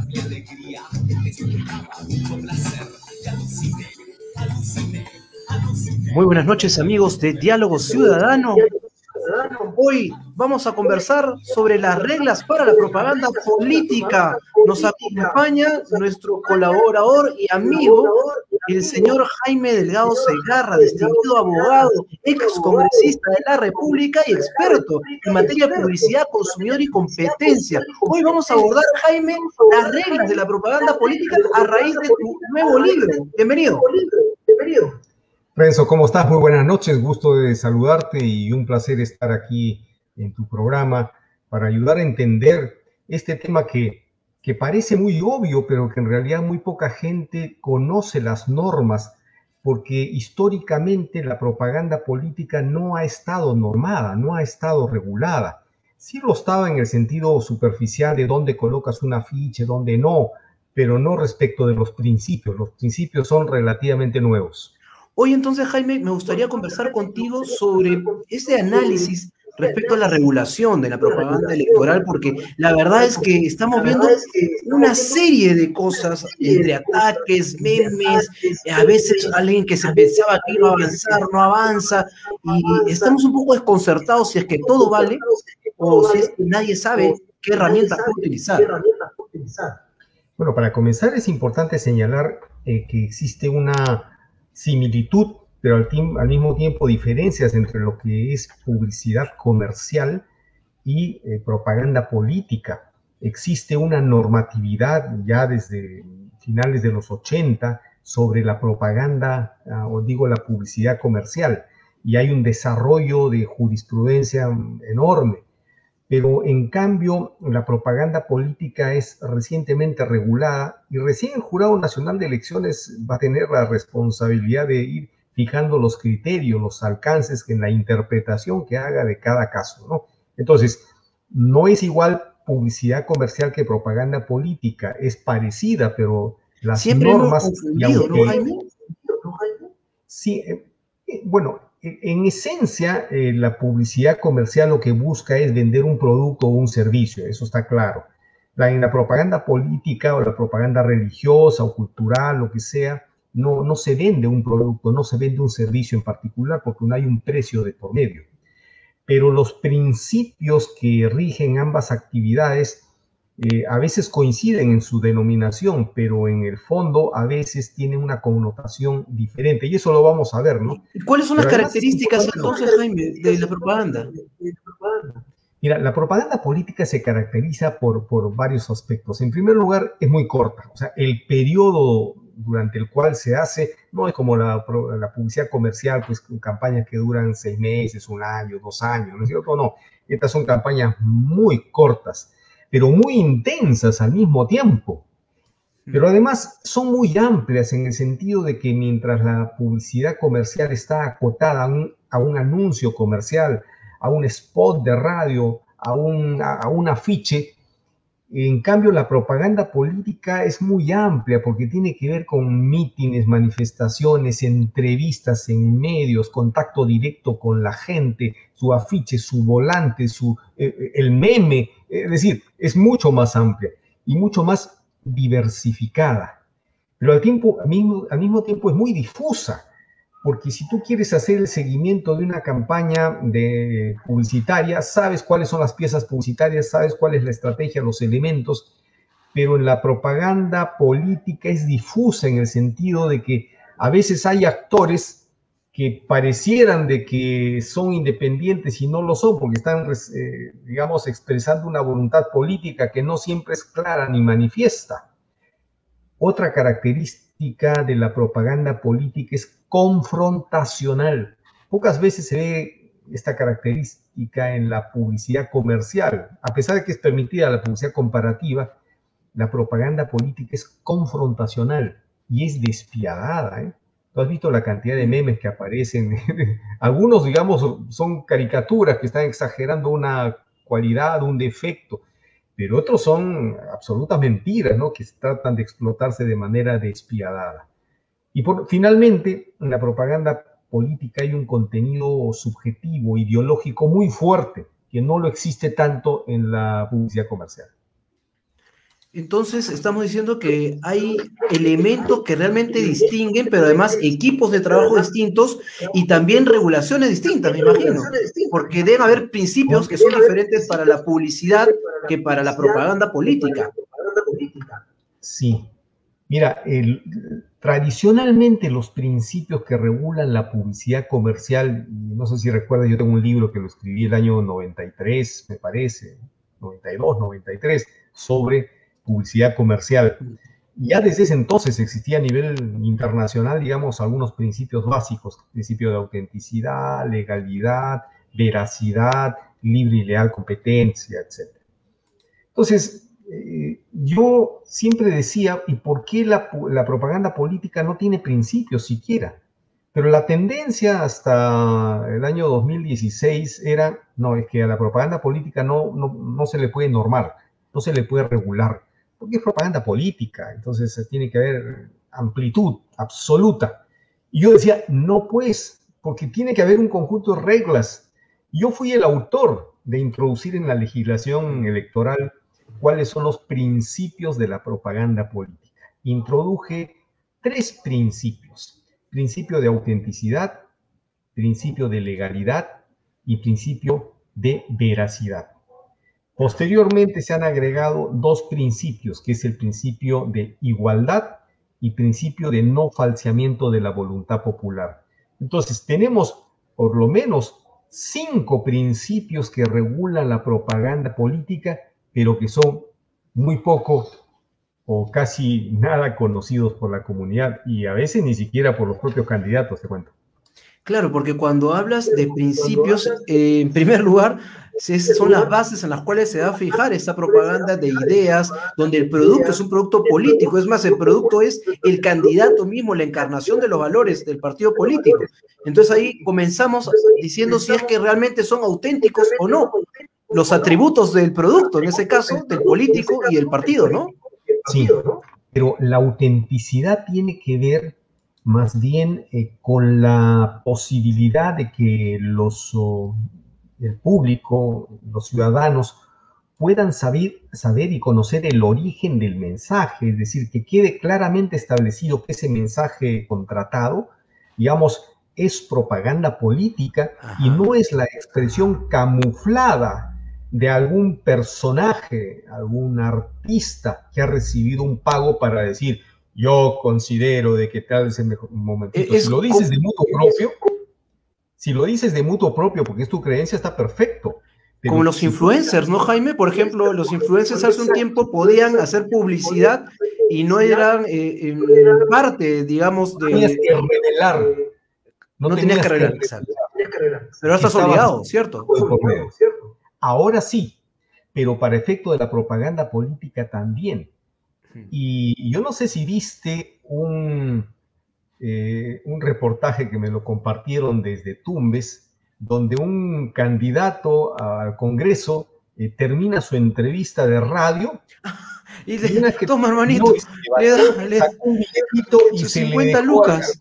mi alegría, esperaba con placer, y aluciné, aluciné. Muy buenas noches, amigos de Diálogo Ciudadano. Hoy vamos a conversar sobre las reglas para la propaganda política. Nos acompaña nuestro colaborador y amigo, el señor Jaime Delgado Segarra, distinguido abogado, ex congresista de la República y experto en materia de publicidad, consumidor y competencia. Hoy vamos a abordar, Jaime, las reglas de la propaganda política a raíz de tu nuevo libro. Bienvenido. Renzo, ¿cómo estás? Muy buenas noches, gusto de saludarte y un placer estar aquí en tu programa para ayudar a entender este tema que parece muy obvio, pero que en realidad muy poca gente conoce las normas, porque históricamente la propaganda política no ha estado normada, no ha estado regulada. Sí lo estaba en el sentido superficial de dónde colocas un afiche, dónde no, pero no respecto de los principios. Los principios son relativamente nuevos. Hoy entonces, Jaime, me gustaría conversar contigo sobre ese análisis respecto a la regulación de la propaganda electoral, porque la verdad es que estamos viendo una serie de cosas, entre ataques, memes, a veces alguien que se pensaba que iba a avanzar, no avanza, y estamos un poco desconcertados si es que todo vale o si es que nadie sabe qué herramientas puede utilizar. Bueno, para comenzar es importante señalar que existe una similitud, pero al mismo tiempo diferencias entre lo que es publicidad comercial y propaganda política. Existe una normatividad ya desde finales de los 80 sobre la propaganda, o digo la publicidad comercial, y hay un desarrollo de jurisprudencia enorme. Pero en cambio la propaganda política es recientemente regulada y recién el Jurado Nacional de Elecciones va a tener la responsabilidad de ir fijando los criterios, los alcances en la interpretación que haga de cada caso, ¿no? Entonces, no es igual publicidad comercial que propaganda política, es parecida, pero las Siempre normas... hemos confundido, ¿no, Jaime? Sí, bueno, en esencia, la publicidad comercial lo que busca es vender un producto o un servicio, eso está claro. En la propaganda política o la propaganda religiosa o cultural, lo que sea, no se vende un producto, no se vende un servicio en particular porque no hay un precio de por medio. Pero los principios que rigen ambas actividades a veces coinciden en su denominación, pero en el fondo a veces tienen una connotación diferente, y eso lo vamos a ver, ¿no? ¿Y cuáles son las características entonces, Jaime, de la propaganda? Mira, la propaganda política se caracteriza por varios aspectos. En primer lugar, es muy corta, o sea, el periodo durante el cual se hace no es como la publicidad comercial, pues campañas que duran 6 meses, 1 año, 2 años, ¿no es cierto? No, estas son campañas muy cortas, pero muy intensas al mismo tiempo. Pero además son muy amplias en el sentido de que mientras la publicidad comercial está acotada a un anuncio comercial, a un spot de radio, a un afiche, en cambio la propaganda política es muy amplia porque tiene que ver con mítines, manifestaciones, entrevistas en medios, contacto directo con la gente, su afiche, su volante, el meme, es decir, es mucho más amplia y mucho más diversificada, pero al mismo tiempo es muy difusa, porque si tú quieres hacer el seguimiento de una campaña publicitaria, sabes cuáles son las piezas publicitarias, sabes cuál es la estrategia, los elementos, pero en la propaganda política es difusa en el sentido de que a veces hay actores que parecieran de que son independientes y no lo son, porque están, digamos, expresando una voluntad política que no siempre es clara ni manifiesta. Otra característica de la propaganda política es confrontacional. Pocas veces se ve esta característica en la publicidad comercial. A pesar de que es permitida la publicidad comparativa, la propaganda política es confrontacional y es despiadada, ¿eh? Tú has visto la cantidad de memes que aparecen. Algunos, digamos, son caricaturas que están exagerando una cualidad, un defecto, pero otros son absolutas mentiras, ¿no? Que tratan de explotarse de manera despiadada. Y finalmente, en la propaganda política hay un contenido subjetivo, ideológico muy fuerte, que no lo existe tanto en la publicidad comercial. Entonces estamos diciendo que hay elementos que realmente distinguen, pero además equipos de trabajo distintos y también regulaciones distintas, me imagino, porque deben haber principios que son diferentes para la publicidad que para la propaganda política. Sí. Mira, tradicionalmente los principios que regulan la publicidad comercial, no sé si recuerdas, yo tengo un libro que lo escribí el año 93, me parece, 92, 93, sobre publicidad comercial. Ya desde ese entonces existía a nivel internacional, digamos, algunos principios básicos, principio de autenticidad, legalidad, veracidad, libre y leal competencia, etc. Entonces, yo siempre decía, ¿y por qué la propaganda política no tiene principios siquiera? Pero la tendencia hasta el año 2016 era, no, es que a la propaganda política no se le puede normar, no se le puede regular, porque es propaganda política, entonces tiene que haber amplitud absoluta. Y yo decía, no pues, porque tiene que haber un conjunto de reglas. Yo fui el autor de introducir en la legislación electoral cuáles son los principios de la propaganda política. Introduje 3 principios: principio de autenticidad, principio de legalidad y principio de veracidad. Posteriormente se han agregado 2 principios, que es el principio de igualdad y principio de no falseamiento de la voluntad popular. Entonces tenemos por lo menos 5 principios que regulan la propaganda política, pero que son muy poco o casi nada conocidos por la comunidad y a veces ni siquiera por los propios candidatos, te cuento. Claro, porque cuando hablas de principios, en primer lugar, son las bases en las cuales se va a fijar esta propaganda de ideas, donde el producto es un producto político. Es más, el producto es el candidato mismo, la encarnación de los valores del partido político. Entonces ahí comenzamos diciendo si es que realmente son auténticos o no los atributos del producto, en ese caso, del político y el partido, ¿no? Sí, pero la autenticidad tiene que ver más bien con la posibilidad de que el público, los ciudadanos, puedan saber y conocer el origen del mensaje, es decir, que quede claramente establecido que ese mensaje contratado, digamos, es propaganda política. Ajá. Y no es la expresión camuflada de algún personaje, algún artista que ha recibido un pago para decir: yo considero de que tal es el mejor momentito. Si lo dices de mutuo propio, porque es tu creencia, está perfecto. Pero como los influencers, ¿no, Jaime? Por ejemplo, los influencers hace un tiempo podían hacer publicidad y no eran parte, digamos, de... Tenías que revelar. No tenías que revelar, exacto. Pero ahora estás obligado, ¿cierto? Ahora sí, pero para efecto de la propaganda política también. Y yo no sé si viste un reportaje que me lo compartieron desde Tumbes, donde un candidato al Congreso termina su entrevista de radio y toma, hermanito, le da un billetito y se 50 lucas.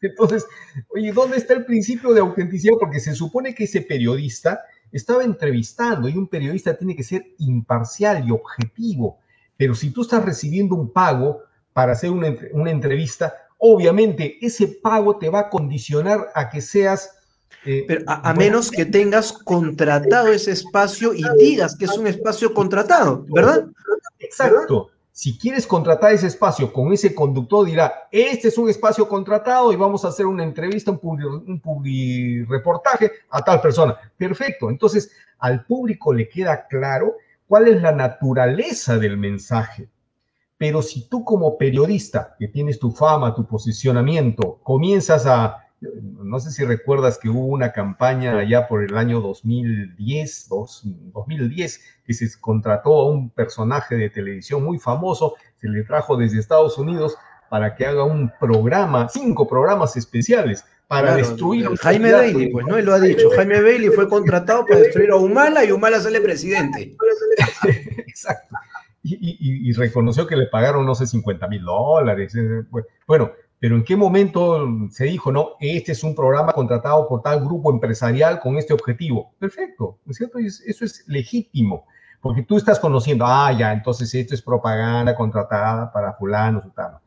Entonces, oye, ¿dónde está el principio de autenticidad? Porque se supone que ese periodista estaba entrevistando y un periodista tiene que ser imparcial y objetivo. Pero si tú estás recibiendo un pago para hacer una entrevista, obviamente ese pago te va a condicionar a que seas... pero a menos que tengas contratado ese espacio y digas que es un espacio contratado, ¿verdad? Exacto. Si quieres contratar ese espacio con ese conductor, dirá: este es un espacio contratado y vamos a hacer una entrevista, un publireportaje a tal persona. Perfecto. Entonces, al público le queda claro cuál es la naturaleza del mensaje. Pero si tú como periodista, que tienes tu fama, tu posicionamiento, comienzas a... No sé si recuerdas que hubo una campaña allá por el año 2010, que se contrató a un personaje de televisión muy famoso, se le trajo desde Estados Unidos para que haga un programa, 5 programas especiales para destruir... Jaime Bailey, pues no, él lo ha dicho. Jaime Bailey fue contratado para destruir a Humala y Humala sale presidente. Exacto. Y reconoció que le pagaron, no sé, $50,000. Bueno, pero ¿en qué momento se dijo, no, este es un programa contratado por tal grupo empresarial con este objetivo? Perfecto, ¿no es cierto? Eso es legítimo. Porque tú estás conociendo, ya, entonces esto es propaganda contratada para fulano, sutano.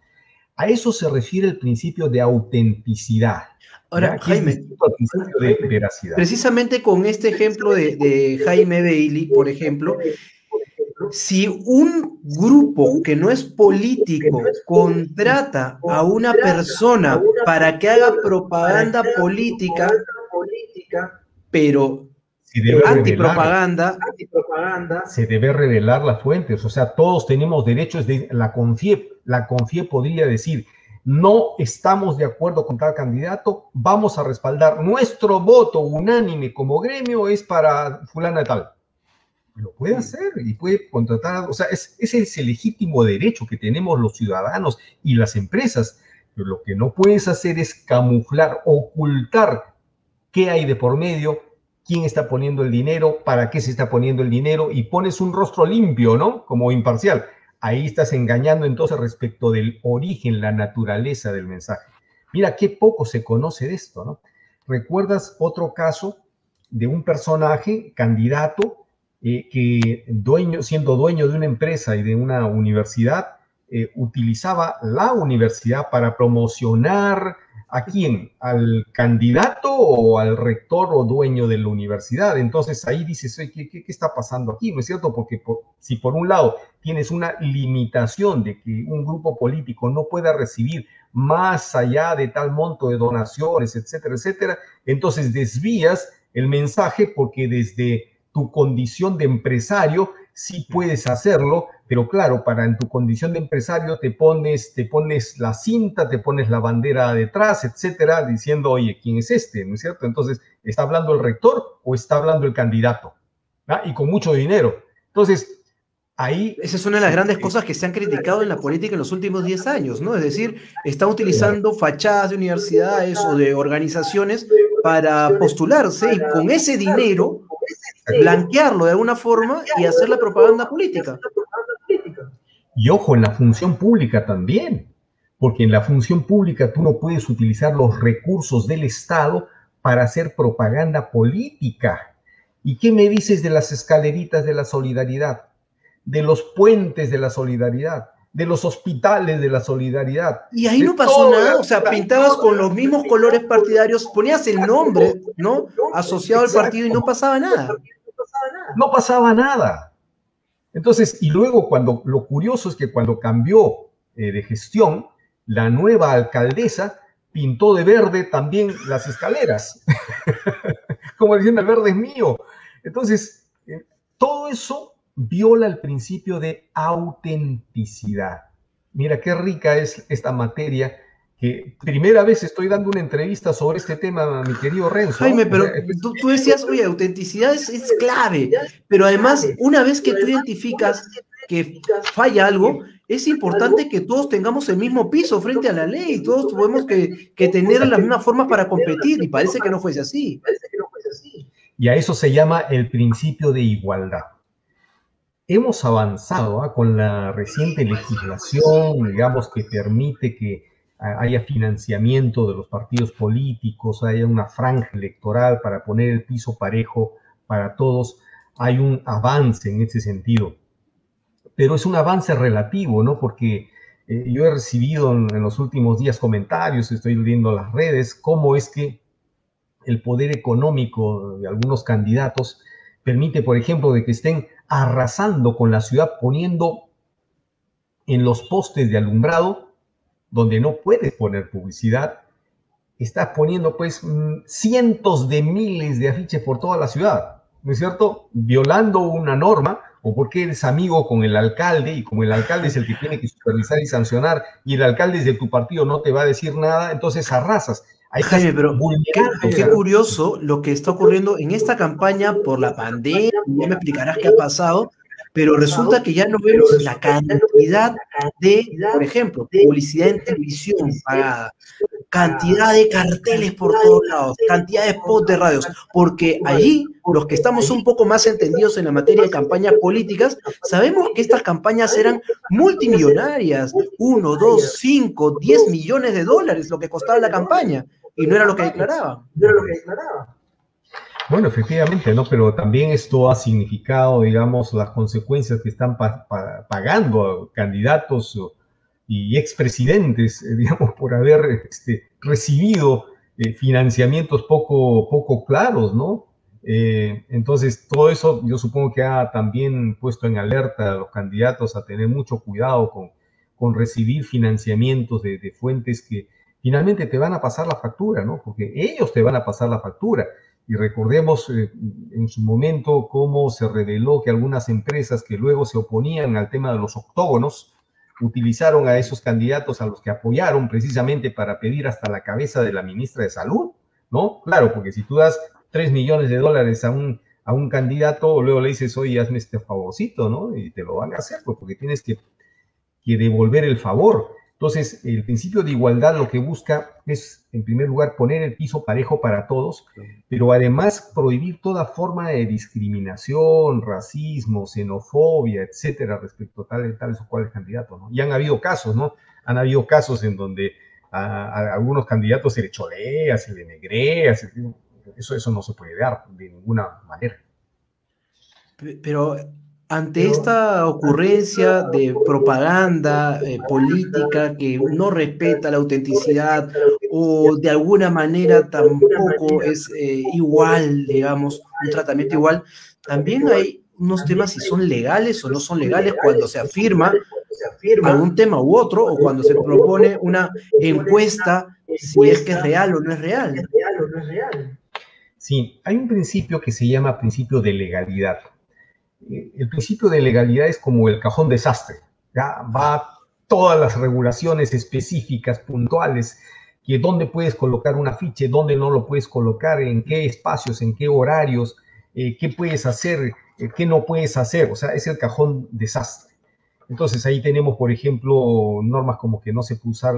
A eso se refiere el principio de autenticidad. Ahora, ¿Ya? Que es Jaime, distinto al principio de veracidad. precisamente con este ejemplo de Jaime Bailey, por ejemplo, si un grupo que no es político contrata a una persona para que haga propaganda política, pero antipropaganda, se debe revelar las fuentes. O sea, todos tenemos derechos de la CONFIEP podría decir, no estamos de acuerdo con tal candidato, vamos a respaldar nuestro voto unánime como gremio es para fulana tal. Lo puede hacer y puede contratar, o sea, ese es el legítimo derecho que tenemos los ciudadanos y las empresas. Pero lo que no puedes hacer es camuflar, ocultar qué hay de por medio, quién está poniendo el dinero, para qué se está poniendo el dinero, y pones un rostro limpio, ¿no? Como imparcial. Ahí estás engañando entonces respecto del origen, la naturaleza del mensaje. Mira qué poco se conoce de esto, ¿no? ¿Recuerdas otro caso de un personaje, candidato, que siendo dueño de una empresa y de una universidad, utilizaba la universidad para promocionar ¿a quién? ¿Al candidato o al rector o dueño de la universidad? Entonces ahí dices, ¿qué está pasando aquí? ¿No es cierto? Porque si por un lado tienes una limitación de que un grupo político no pueda recibir más allá de tal monto de donaciones, etcétera, etcétera, entonces desvías el mensaje porque desde tu condición de empresario sí puedes hacerlo, pero claro, en tu condición de empresario te pones la cinta, te pones la bandera detrás, etcétera, diciendo, oye, ¿quién es este? ¿No es cierto? Entonces, ¿está hablando el rector o está hablando el candidato? ¿Ah? Y con mucho dinero. Entonces, ahí... Esa es una de las grandes cosas que se han criticado en la política en los últimos 10 años, ¿no? Es decir, están utilizando fachadas de universidades o de organizaciones para postularse y con ese dinero blanquearlo de alguna forma y hacer la propaganda política. Y ojo, en la función pública también, porque en la función pública tú no puedes utilizar los recursos del Estado para hacer propaganda política. ¿Y qué me dices de las escaleritas de la solidaridad? De los puentes de la solidaridad, de los hospitales de la solidaridad. Y ahí no pasó nada, o sea, pintabas con los mismos colores partidarios, ponías el nombre, ¿no? Asociado al partido y no pasaba nada. No pasaba nada. Entonces, y luego lo curioso es que cuando cambió de gestión, la nueva alcaldesa pintó de verde también las escaleras. Como diciendo, el verde es mío. Entonces, todo eso viola el principio de autenticidad. Mira qué rica es esta materia, que primera vez estoy dando una entrevista sobre este tema, mi querido Renzo. Jaime, pero tú decías, oye, autenticidad es clave, pero además, una vez que tú identificas que falla algo, es importante que todos tengamos el mismo piso frente a la ley, todos tenemos que tener las mismas formas para competir, y parece que no fuese así. Y a eso se llama el principio de igualdad. Hemos avanzado con la reciente legislación, digamos, que permite que haya financiamiento de los partidos políticos, haya una franja electoral para poner el piso parejo para todos. Hay un avance en ese sentido. Pero es un avance relativo, ¿no? Porque yo he recibido en los últimos días comentarios, estoy leyendo las redes, cómo es que el poder económico de algunos candidatos permite, por ejemplo, de que estén arrasando con la ciudad, poniendo en los postes de alumbrado, donde no puedes poner publicidad, estás poniendo pues cientos de miles de afiches por toda la ciudad, ¿no es cierto? Violando una norma, o porque eres amigo con el alcalde, y como el alcalde es el que tiene que supervisar y sancionar, y el alcalde es de tu partido no te va a decir nada, entonces arrasas. Jaime, pero qué curioso lo que está ocurriendo en esta campaña por la pandemia, ya me explicarás qué ha pasado, pero resulta que ya no vemos la cantidad de, por ejemplo, publicidad en televisión pagada, cantidad de carteles por todos lados, cantidad de spots de radios, porque allí, los que estamos un poco más entendidos en la materia de campañas políticas, sabemos que estas campañas eran multimillonarias, 1, 2, 5, 10 millones de dólares lo que costaba la campaña, y no era lo que declaraban. Bueno, efectivamente, ¿no? Pero también esto ha significado, digamos, las consecuencias que están pagando a candidatos y expresidentes, digamos, por haber recibido financiamientos poco claros, ¿no? Entonces, todo eso yo supongo que ha también puesto en alerta a los candidatos a tener mucho cuidado con recibir financiamientos de fuentes que finalmente te van a pasar la factura, ¿no? Porque ellos te van a pasar la factura. Y recordemos en su momento cómo se reveló que algunas empresas que luego se oponían al tema de los octógonos utilizaron a esos candidatos a los que apoyaron precisamente para pedir hasta la cabeza de la ministra de Salud, ¿no? Claro, porque si tú das 3 millones de dólares a un candidato, luego le dices, oye, hazme este favorcito, ¿no? Y te lo van a hacer, pues, porque tienes que devolver el favor. Entonces, el principio de igualdad lo que busca es, en primer lugar, poner el piso parejo para todos, pero además prohibir toda forma de discriminación, racismo, xenofobia, etcétera, respecto a tales o cuales candidatos, ¿no? Y han habido casos, ¿no? Han habido casos en donde a algunos candidatos se le cholea, se le negrea, eso no se puede dar de ninguna manera. Pero ante esta ocurrencia de propaganda política que no respeta la autenticidad o de alguna manera tampoco es igual, digamos, un tratamiento igual, también hay unos temas si son legales o no son legales cuando se afirma algún tema u otro o cuando se propone una encuesta si es que es real o no es real. Sí, hay un principio que se llama principio de legalidad. El principio de legalidad es como el cajón desastre, ya va todas las regulaciones específicas, puntuales, que dónde puedes colocar un afiche, dónde no lo puedes colocar, en qué espacios, en qué horarios, qué puedes hacer, qué no puedes hacer, o sea, es el cajón desastre. Entonces ahí tenemos, por ejemplo, normas como que no se puede usar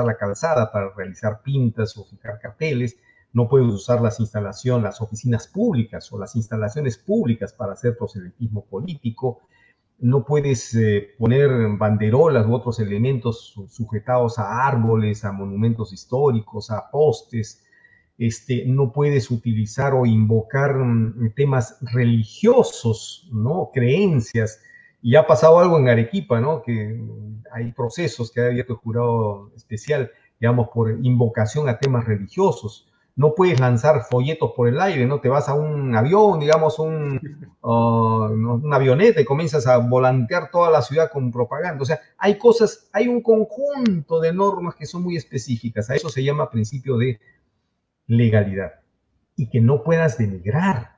la calzada para realizar pintas o fijar carteles, no puedes usar las oficinas públicas o las instalaciones públicas para hacer proselitismo político, no puedes poner banderolas u otros elementos sujetados a árboles, a monumentos históricos, a postes, no puedes utilizar o invocar temas religiosos, ¿no? Creencias. Y ha pasado algo en Arequipa, ¿no? Que hay procesos que ha abierto el jurado especial, digamos, por invocación a temas religiosos. No puedes lanzar folletos por el aire, ¿no? Te vas a un avión, digamos, una avioneta y comienzas a volantear toda la ciudad con propaganda. O sea, hay un conjunto de normas que son muy específicas. A eso se llama principio de legalidad. Y que no puedas denigrar.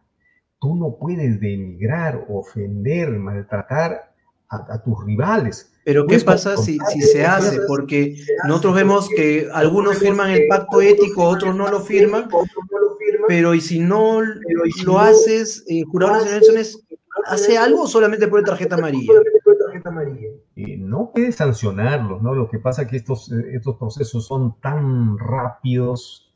Tú no puedes denigrar, ofender, maltratar a tus rivales. Pero ¿qué pasa si se hace? Porque nosotros vemos que algunos firman el pacto ético, otros no lo firman, pero ¿y si no lo haces, jurado de las elecciones hace algo o solamente pone tarjeta amarilla? No puedes sancionarlos, ¿no? Lo que pasa es que estos procesos son tan rápidos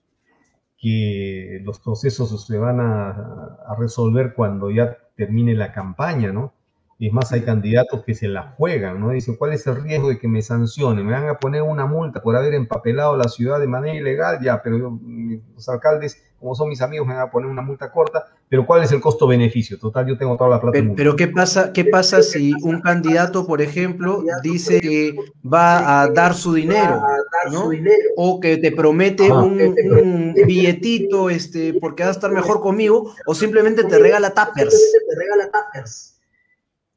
que los procesos se van a resolver cuando ya termine la campaña, ¿no? Y es más, hay candidatos que se la juegan, ¿no? Dicen, ¿cuál es el riesgo de que me sancionen? ¿Me van a poner una multa por haber empapelado la ciudad de manera ilegal? Ya, pero los alcaldes, como son mis amigos, me van a poner una multa corta, pero ¿cuál es el costo-beneficio? Total, yo tengo toda la plata del mundo. Pero ¿qué pasa si un candidato, por ejemplo, dice que va a dar su dinero, ¿no? O que te promete un billetito porque va a estar mejor conmigo, o simplemente te regala tuppers?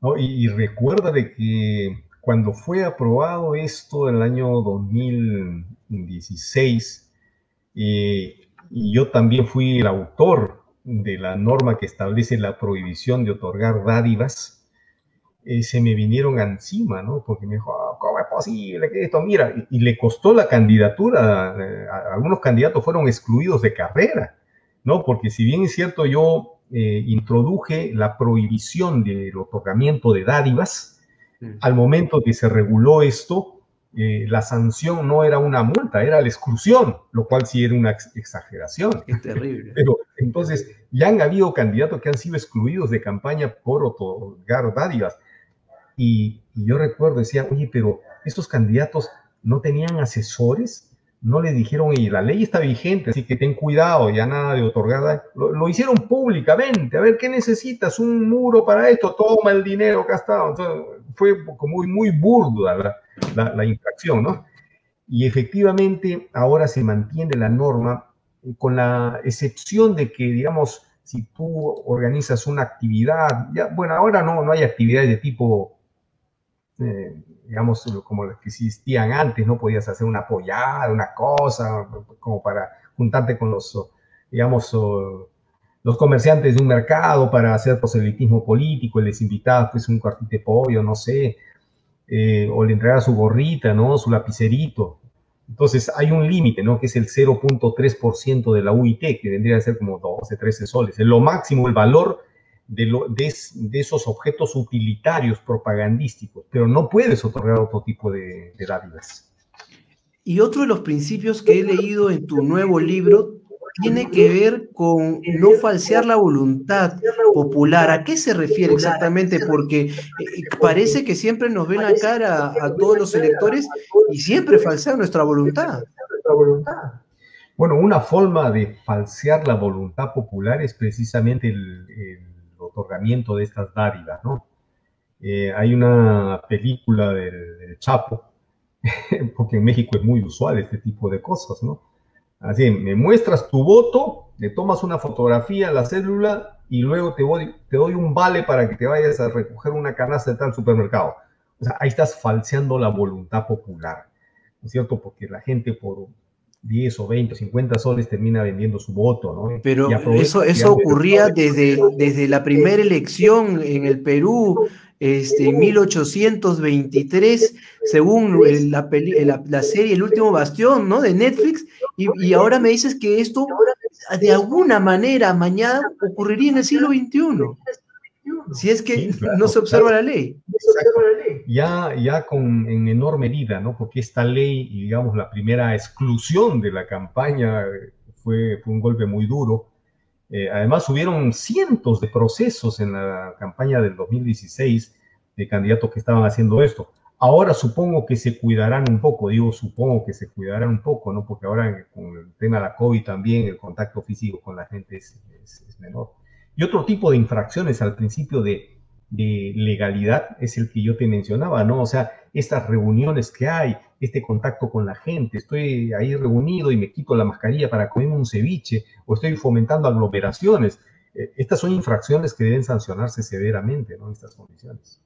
¿No? Y recuerda de que cuando fue aprobado esto en el año 2016, y yo también fui el autor de la norma que establece la prohibición de otorgar dádivas, se me vinieron encima, ¿no? Porque me dijo, oh, ¿cómo es posible que esto? Mira, y le costó la candidatura, algunos candidatos fueron excluidos de carrera, ¿no? Porque si bien es cierto, yo introduje la prohibición del otorgamiento de dádivas, al momento que se reguló esto, la sanción no era una multa, era la exclusión, lo cual sí era una exageración. Es terrible. Pero entonces ya han habido candidatos que han sido excluidos de campaña por otorgar dádivas. Y yo recuerdo, decía, oye, pero estos candidatos no tenían asesores, no le dijeron, y la ley está vigente, así que ten cuidado, ya nada de otorgar. Lo hicieron públicamente. A ver, ¿qué necesitas? Un muro para esto, toma el dinero, acá está. Entonces, fue como muy burda la infracción, ¿no? Y efectivamente ahora se mantiene la norma con la excepción de que, digamos, si tú organizas una actividad, ya, bueno, ahora no hay actividades de tipo, digamos, como las que existían antes, no podías hacer una pollada, una cosa, como para juntarte con los, digamos, los comerciantes de un mercado para hacer proselitismo político, les invitabas pues un cuartito de pollo, no sé, o le entregaba su gorrita, ¿no? Su lapicerito. Entonces hay un límite, ¿no? Que es el 0.3% de la UIT, que vendría a ser como 12, 13 soles. Es lo máximo, el valor de esos objetos utilitarios propagandísticos, pero no puedes otorgar otro tipo de dádivas. Y otro de los principios que he leído en tu nuevo libro tiene que ver con no falsear la voluntad popular. ¿A qué se refiere exactamente? Porque parece que siempre nos ven la cara a todos los electores y siempre falsean nuestra voluntad. Bueno, una forma de falsear la voluntad popular es precisamente el otorgamiento de estas dádivas, ¿no? Hay una película del Chapo, porque en México es muy usual este tipo de cosas, ¿no? Así, me muestras tu voto, le tomas una fotografía a la cédula y luego te doy un vale para que te vayas a recoger una canasta de tal supermercado. O sea, ahí estás falseando la voluntad popular, ¿no es cierto? Porque la gente por 10 o 20 o 50 soles termina vendiendo su voto, ¿no? Pero eso ocurría desde la primera elección en el Perú, en 1823, según la serie El Último Bastión, ¿no? De Netflix, y ahora me dices que esto de alguna manera mañana ocurriría en el siglo XXI, si es que sí, claro, no se observa la ley. Ya en menor medida, ¿no? Porque esta ley, y digamos la primera exclusión de la campaña fue un golpe muy duro. Además hubieron cientos de procesos en la campaña del 2016 de candidatos que estaban haciendo esto. Ahora supongo que se cuidarán un poco, digo supongo que se cuidarán un poco, ¿no? Porque ahora con el tema de la COVID también el contacto físico con la gente es menor. Y otro tipo de infracciones al principio de legalidad es el que yo te mencionaba, ¿no? O sea, estas reuniones que hay, este contacto con la gente, estoy ahí reunido y me quito la mascarilla para comerme un ceviche, o estoy fomentando aglomeraciones. Estas son infracciones que deben sancionarse severamente, ¿no? En estas condiciones.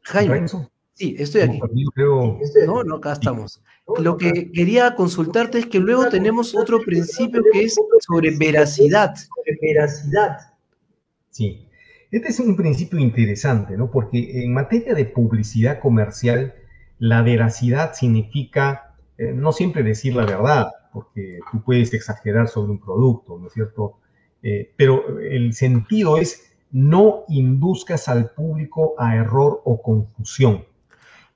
Jaime, ¿Renzo? Sí, estoy aquí. Creo... No, acá estamos. Lo que quería consultarte es que luego tenemos otro principio que es sobre veracidad. Sí, este es un principio interesante, ¿no? Porque en materia de publicidad comercial, la veracidad significa no siempre decir la verdad, porque tú puedes exagerar sobre un producto, ¿no es cierto? Pero el sentido es no induzcas al público a error o confusión.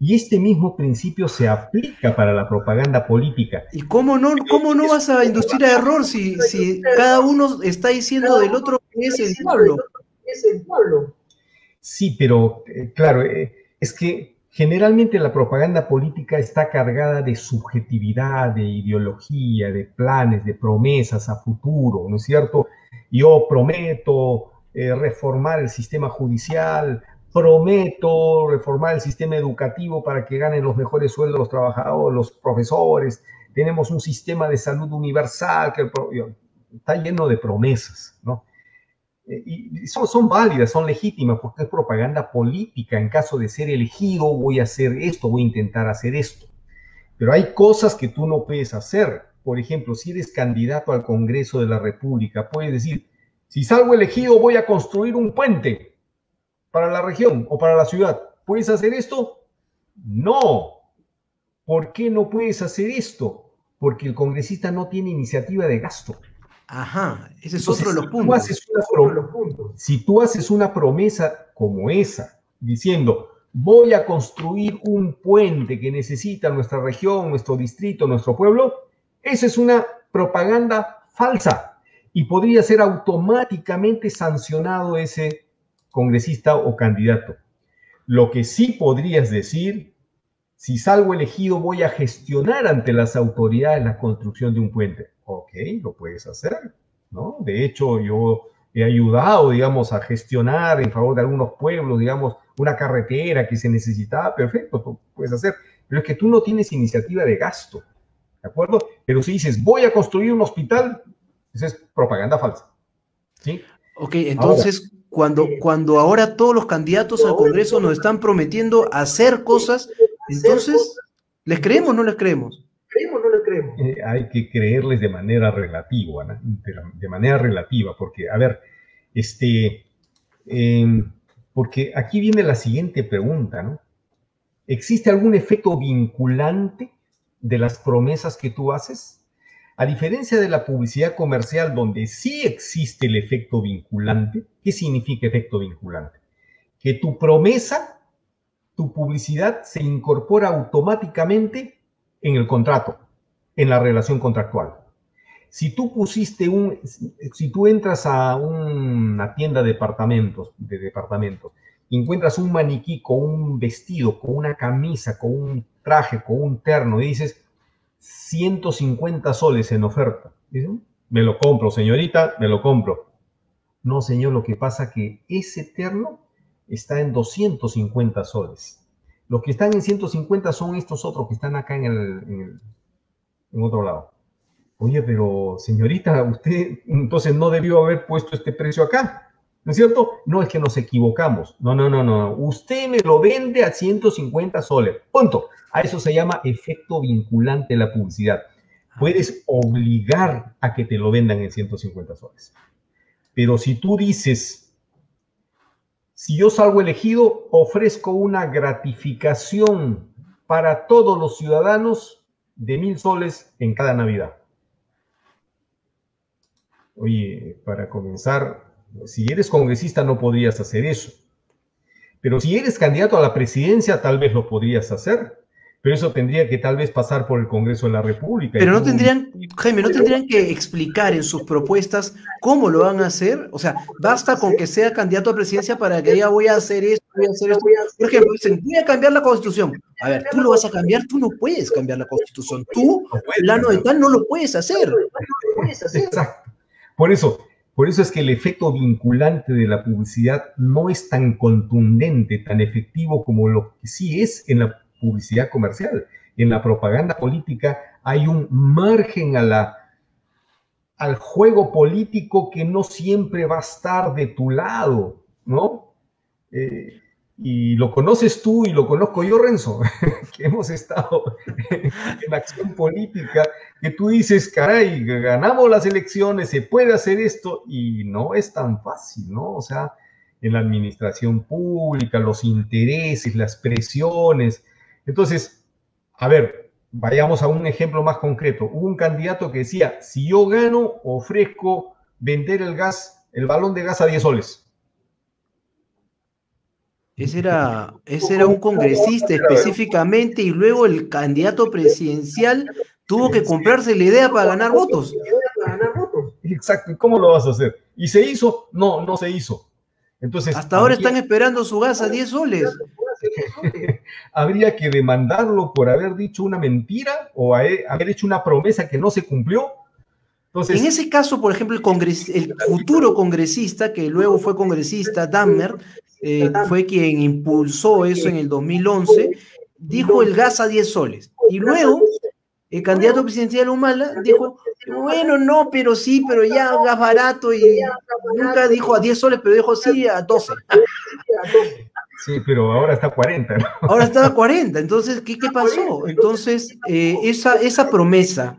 Y este mismo principio se aplica para la propaganda política. ¿Y cómo no vas a inducir a error si cada uno está diciendo del otro que es el pueblo? Sí, pero claro, es que generalmente la propaganda política está cargada de subjetividad, de ideología, de planes, de promesas a futuro, ¿no es cierto? Yo prometo reformar el sistema judicial, prometo reformar el sistema educativo para que ganen los mejores sueldos los trabajadores, los profesores, tenemos un sistema de salud universal que está lleno de promesas, ¿no? Y son válidas, son legítimas, porque es propaganda política. En caso de ser elegido, voy a hacer esto, voy a intentar hacer esto. Pero hay cosas que tú no puedes hacer. Por ejemplo, si eres candidato al Congreso de la República, puedes decir, si salgo elegido, voy a construir un puente para la región o para la ciudad. ¿Puedes hacer esto? No. ¿Por qué no puedes hacer esto? Porque el congresista no tiene iniciativa de gasto. Ajá, ese es otro de los puntos. Si tú haces una promesa como esa, diciendo, voy a construir un puente que necesita nuestra región, nuestro distrito, nuestro pueblo, esa es una propaganda falsa y podría ser automáticamente sancionado ese congresista o candidato. Lo que sí podrías decir, si salgo elegido voy a gestionar ante las autoridades la construcción de un puente. Ok, lo puedes hacer, ¿no? De hecho, yo he ayudado, digamos, a gestionar en favor de algunos pueblos, digamos, una carretera que se necesitaba, perfecto, tú puedes hacer. Pero es que tú no tienes iniciativa de gasto, ¿de acuerdo? Pero si dices, voy a construir un hospital, eso es propaganda falsa, ¿sí? Ok, entonces, cuando ahora todos los candidatos al Congreso nos están prometiendo hacer cosas, entonces, ¿les creemos o no les creemos? Hay que creerles de manera relativa, ¿no? De manera relativa, porque, a ver, porque aquí viene la siguiente pregunta, ¿no? ¿Existe algún efecto vinculante de las promesas que tú haces? A diferencia de la publicidad comercial, donde sí existe el efecto vinculante, ¿qué significa efecto vinculante? Que tu promesa, tu publicidad se incorpora automáticamente en el contrato, en la relación contractual. Si tú entras a una tienda de departamentos, y encuentras un maniquí con un vestido, con una camisa, con un traje, con un terno, y dices 150 soles en oferta, ¿dicen? Me lo compro, señorita, me lo compro. No, señor, lo que pasa es que ese terno está en 250 soles. Los que están en 150 son estos otros que están acá en otro lado. Oye, pero señorita, usted entonces no debió haber puesto este precio acá, ¿no es cierto? No, es que nos equivocamos. No. Usted me lo vende a 150 soles. Punto. A eso se llama efecto vinculante de la publicidad. Puedes obligar a que te lo vendan en 150 soles. Pero si tú dices, si yo salgo elegido, ofrezco una gratificación para todos los ciudadanos de 1.000 soles en cada Navidad. Oye, para comenzar, si eres congresista no podrías hacer eso. Pero si eres candidato a la presidencia, tal vez lo podrías hacer. Pero eso tendría que tal vez pasar por el Congreso de la República. Pero no tendrían, Jaime, no tendrían que explicar en sus propuestas cómo lo van a hacer. O sea, basta con que sea candidato a presidencia para que diga voy a hacer esto, voy a hacer esto. Por ejemplo, dicen, voy a cambiar la Constitución. A ver, tú lo vas a cambiar, tú no puedes cambiar la Constitución. Tú, plano de tal, no lo puedes hacer. Exacto. Por eso es que el efecto vinculante de la publicidad no es tan contundente, tan efectivo como lo que sí es en la publicidad comercial. En la propaganda política hay un margen al juego político que no siempre va a estar de tu lado, ¿no? Y lo conoces tú y lo conozco yo, Renzo, que hemos estado en acción política, que tú dices, caray, ganamos las elecciones, se puede hacer esto, y no es tan fácil, ¿no? O sea, en la administración pública, los intereses, las presiones. Entonces, a ver, vayamos a un ejemplo más concreto. Hubo un candidato que decía, si yo gano, ofrezco vender el balón de gas a 10 soles. Ese era un congresista específicamente y luego el candidato presidencial tuvo que comprarse la idea para ganar votos. Exacto, ¿y cómo lo vas a hacer? ¿Y se hizo? No, no se hizo. Entonces, hasta ahora están esperando su gas a 10 soles. Habría que demandarlo por haber dicho una mentira o haber hecho una promesa que no se cumplió. Entonces, en ese caso, por ejemplo, el futuro congresista, que luego fue congresista, Dahmer, fue quien impulsó eso en el 2011, dijo el gas a 10 soles. Y luego, el candidato presidencial Humala dijo, bueno, no, pero sí, pero ya gas barato, y nunca dijo a 10 soles, pero dijo sí a 12. Sí, pero ahora está a 40, ¿no? Ahora está a 40, entonces, ¿qué pasó? Entonces, esa promesa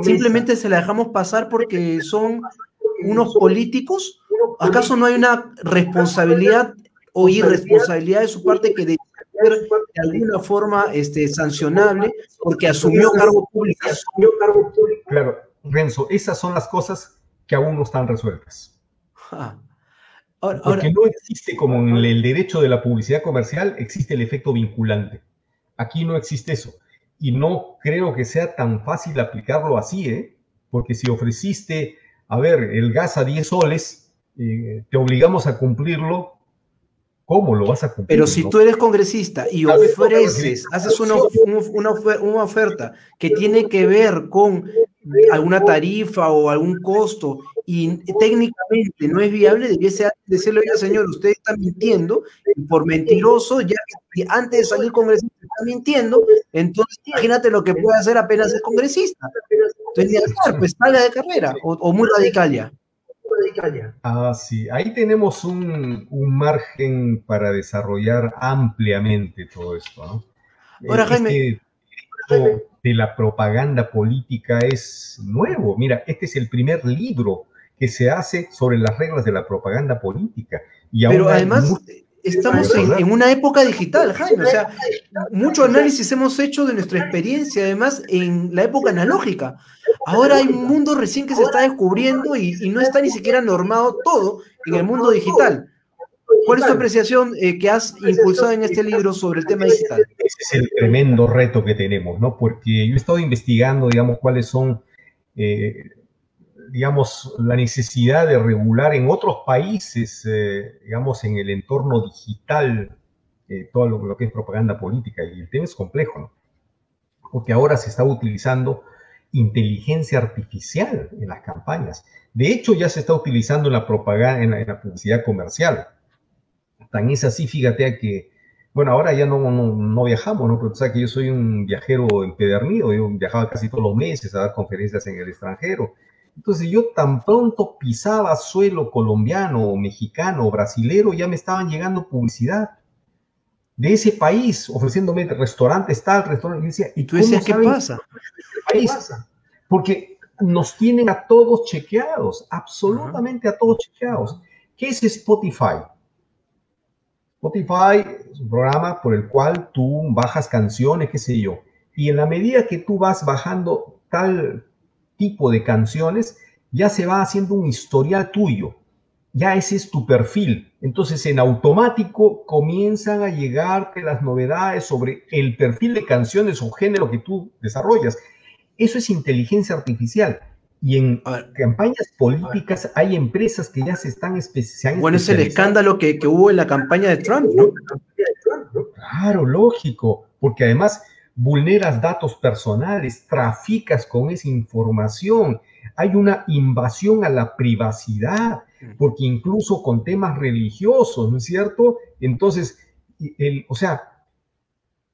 simplemente se la dejamos pasar porque son unos políticos. ¿Acaso no hay una responsabilidad o irresponsabilidad de su parte que debe ser de alguna forma sancionable porque asumió cargo público? Claro, Renzo, esas son las cosas que aún no están resueltas. Porque no existe, como en el derecho de la publicidad comercial, existe el efecto vinculante. Aquí no existe eso. Y no creo que sea tan fácil aplicarlo así, ¿eh? Porque si ofreciste, a ver, el gas a 10 soles, te obligamos a cumplirlo, ¿Cómo lo vas a cumplir? Pero si tú eres congresista y ofreces, haces una oferta que tiene que ver con alguna tarifa o algún costo y técnicamente no es viable, debiese decirle, oiga, señor, usted está mintiendo, y por mentiroso, ya que antes de salir congresista está mintiendo, entonces imagínate lo que puede hacer apenas es congresista. Entonces, pues salga de carrera, o muy radical ya. Ah, sí, ahí tenemos un margen para desarrollar ampliamente todo esto, ¿no? Ahora, Jaime, Esto de la propaganda política es nuevo. Mira, este es el primer libro que se hace sobre las reglas de la propaganda política. Y pero además estamos en una época digital, Jaime, o sea, mucho análisis hemos hecho de nuestra experiencia, además, en la época analógica. Ahora hay un mundo recién que se está descubriendo y no está ni siquiera normado todo en el mundo digital. ¿Cuál es tu apreciación que has impulsado en este libro sobre el tema digital? Ese es el tremendo reto que tenemos, ¿no? Porque yo he estado investigando, digamos, cuáles son, digamos, la necesidad de regular en otros países, digamos, en el entorno digital, todo lo que es propaganda política. Y el tema es complejo, ¿no? Porque ahora se está utilizando inteligencia artificial en las campañas. De hecho, ya se está utilizando en la propaganda, en la publicidad comercial. Tan es así, fíjate que, bueno, ahora ya no viajamos, ¿no? Pero tú sabes que yo soy un viajero empedernido, yo viajaba casi todos los meses a dar conferencias en el extranjero. Entonces yo tan pronto pisaba suelo colombiano, mexicano, brasilero, ya me estaban llegando publicidad de ese país, ofreciéndome restaurantes, tal, restaurante. Y tú decías, ¿qué pasa? Porque nos tienen a todos chequeados, absolutamente a todos chequeados. ¿Qué es Spotify? Spotify es un programa por el cual tú bajas canciones, qué sé yo, y en la medida que tú vas bajando tal tipo de canciones, ya se va haciendo un historial tuyo, ya ese es tu perfil. Entonces en automático comienzan a llegarte las novedades sobre el perfil de canciones o género que tú desarrollas. Eso es inteligencia artificial. Y en campañas políticas hay empresas que ya se están especializando. Bueno, es el escándalo que hubo en la campaña de Trump, ¿no? Claro, lógico, porque además vulneras datos personales, traficas con esa información, hay una invasión a la privacidad, porque incluso con temas religiosos, ¿no es cierto? Entonces,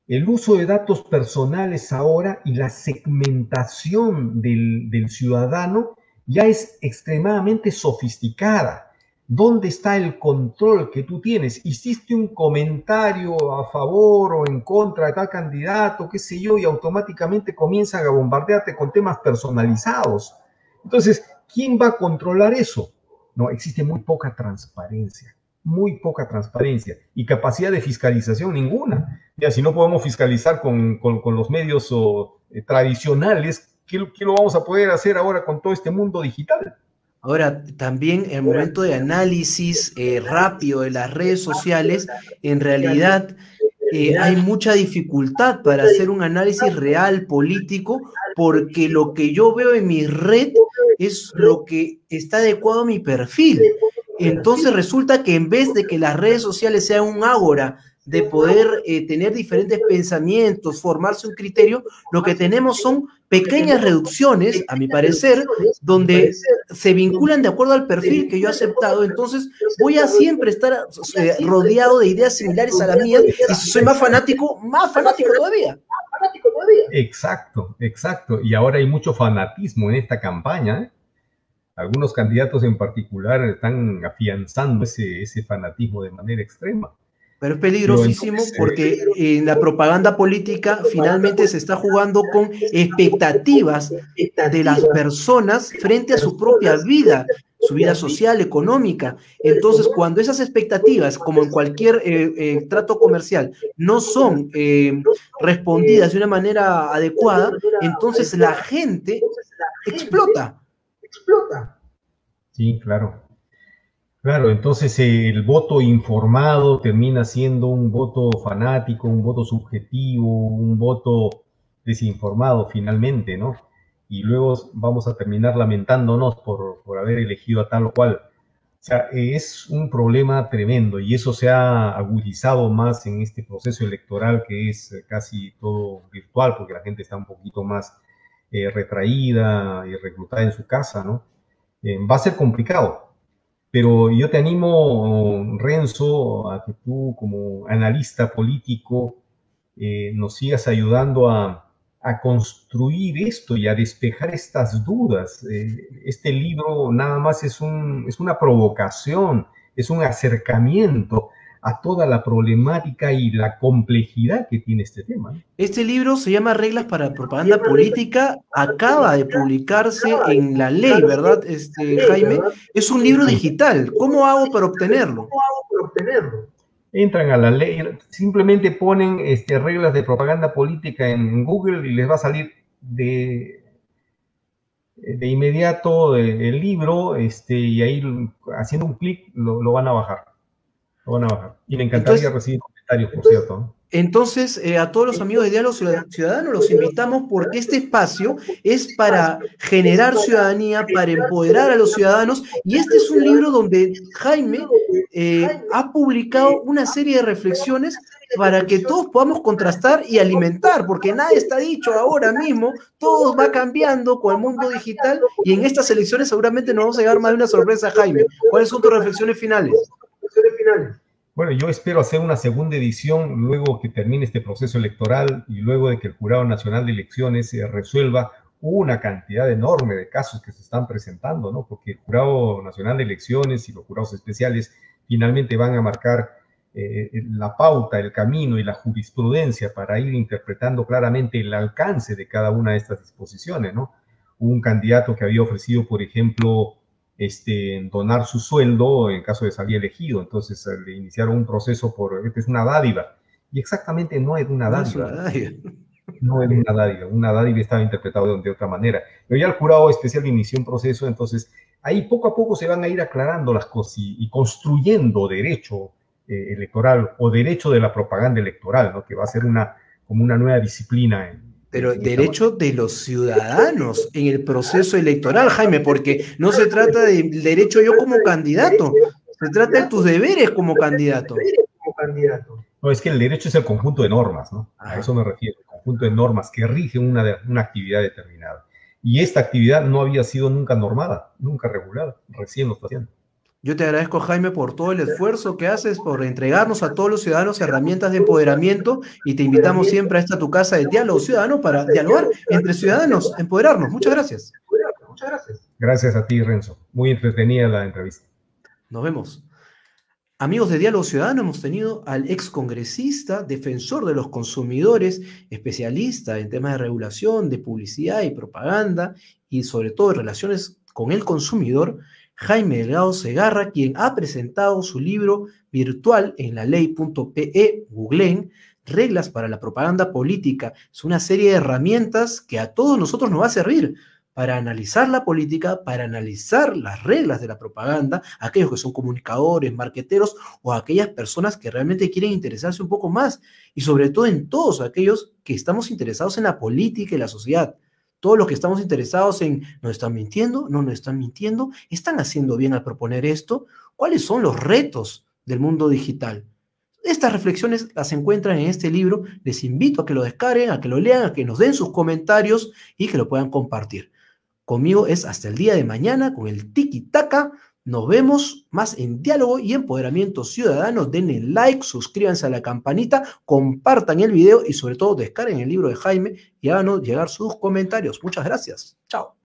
el uso de datos personales ahora y la segmentación del ciudadano ya es extremadamente sofisticada. ¿Dónde está el control que tú tienes? Hiciste un comentario a favor o en contra de tal candidato, qué sé yo, y automáticamente comienzan a bombardearte con temas personalizados. Entonces, ¿quién va a controlar eso? No, existe muy poca transparencia y capacidad de fiscalización ninguna. Ya, si no podemos fiscalizar con los medios tradicionales, ¿qué lo vamos a poder hacer ahora con todo este mundo digital? Ahora, también el momento de análisis rápido de las redes sociales, en realidad hay mucha dificultad para hacer un análisis real político, porque lo que yo veo en mi red es lo que está adecuado a mi perfil. Entonces resulta que en vez de que las redes sociales sean un ágora de poder tener diferentes pensamientos, formarse un criterio, lo que tenemos son pequeñas reducciones, a mi parecer, donde se vinculan de acuerdo al perfil que yo he aceptado. Entonces voy a siempre estar rodeado de ideas similares a las mías, y si soy más fanático todavía. Exacto. Y ahora hay mucho fanatismo en esta campaña, ¿eh? Algunos candidatos en particular están afianzando ese fanatismo de manera extrema. Pero es peligrosísimo porque en la propaganda política finalmente se está jugando con expectativas de las personas frente a su propia vida, su vida social, económica. Entonces, cuando esas expectativas, como en cualquier trato comercial, no son respondidas de una manera adecuada, entonces la gente explota. Sí, claro. Claro, entonces el voto informado termina siendo un voto fanático, un voto subjetivo, un voto desinformado finalmente, ¿no? Y luego vamos a terminar lamentándonos por haber elegido a tal o cual. O sea, es un problema tremendo y eso se ha agudizado más en este proceso electoral que es casi todo virtual porque la gente está un poquito más retraída y reclutada en su casa, ¿no? Va a ser complicado, pero yo te animo, Renzo, a que tú como analista político nos sigas ayudando a construir esto y a despejar estas dudas. Este libro nada más es una provocación, es un acercamiento a toda la problemática y la complejidad que tiene este tema, ¿no? Este libro se llama Reglas para Propaganda Política, acaba de publicarse en La Ley, ¿verdad, Jaime? Es un libro digital. ¿Cómo hago para obtenerlo? Entran a La Ley, simplemente ponen reglas de propaganda política en Google y les va a salir de inmediato el libro, y ahí haciendo un clic lo van a bajar. Lo van a bajar. Y me encantaría recibir comentarios, por cierto, ¿no? Entonces, a todos los amigos de Diálogo Ciudadano los invitamos porque este espacio es para generar ciudadanía, para empoderar a los ciudadanos, y este es un libro donde Jaime ha publicado una serie de reflexiones para que todos podamos contrastar y alimentar, porque nada está dicho ahora mismo, todo va cambiando con el mundo digital, y en estas elecciones seguramente nos vamos a llevar más de una sorpresa, Jaime. ¿Cuáles son tus reflexiones finales? Bueno, yo espero hacer una segunda edición luego que termine este proceso electoral y luego de que el Jurado Nacional de Elecciones resuelva una cantidad enorme de casos que se están presentando, ¿no? Porque el Jurado Nacional de Elecciones y los jurados especiales finalmente van a marcar la pauta, el camino y la jurisprudencia para ir interpretando claramente el alcance de cada una de estas disposiciones, ¿no? Hubo un candidato que había ofrecido, por ejemplo, donar su sueldo en caso de salir elegido. Entonces le iniciaron un proceso esta es una dádiva. Y exactamente no es una dádiva. No es una dádiva estaba interpretado de otra manera. Pero ya el jurado especial inició un proceso, entonces ahí poco a poco se van a ir aclarando las cosas y construyendo derecho electoral o derecho de la propaganda electoral, ¿no? Que va a ser como una nueva disciplina pero derecho de los ciudadanos en el proceso electoral, Jaime, porque no se trata del derecho yo como candidato, se trata de tus deberes como candidato. No, es que el derecho es el conjunto de normas, ¿no? A eso me refiero, el conjunto de normas que rigen una actividad determinada. Y esta actividad no había sido nunca normada, nunca regulada, recién lo está haciendo. Yo te agradezco, Jaime, por todo el esfuerzo que haces, por entregarnos a todos los ciudadanos herramientas de empoderamiento, y te invitamos siempre a esta tu casa de Diálogo Ciudadano para dialogar entre ciudadanos, empoderarnos. Muchas gracias. Gracias a ti, Renzo. Muy entretenida la entrevista. Nos vemos. Amigos de Diálogo Ciudadano, hemos tenido al excongresista, defensor de los consumidores, especialista en temas de regulación, de publicidad y propaganda, y sobre todo en relaciones con el consumidor, Jaime Delgado Segarra, quien ha presentado su libro virtual en laley.pe, googleen, Reglas para la Propaganda Política. Es una serie de herramientas que a todos nosotros nos va a servir para analizar la política, para analizar las reglas de la propaganda, aquellos que son comunicadores, marqueteros, o aquellas personas que realmente quieren interesarse un poco más, y sobre todo en todos aquellos que estamos interesados en la política y la sociedad. Todos los que estamos interesados en, ¿nos están mintiendo? ¿No nos están mintiendo? ¿Están haciendo bien al proponer esto? ¿Cuáles son los retos del mundo digital? Estas reflexiones las encuentran en este libro. Les invito a que lo descarguen, a que lo lean, a que nos den sus comentarios y que lo puedan compartir. Conmigo es hasta el día de mañana con el tiki-taka. Nos vemos más en Diálogo y Empoderamiento Ciudadano. Denle like, suscríbanse a la campanita, compartan el video y sobre todo descarguen el libro de Jaime y háganos llegar sus comentarios. Muchas gracias. Chao.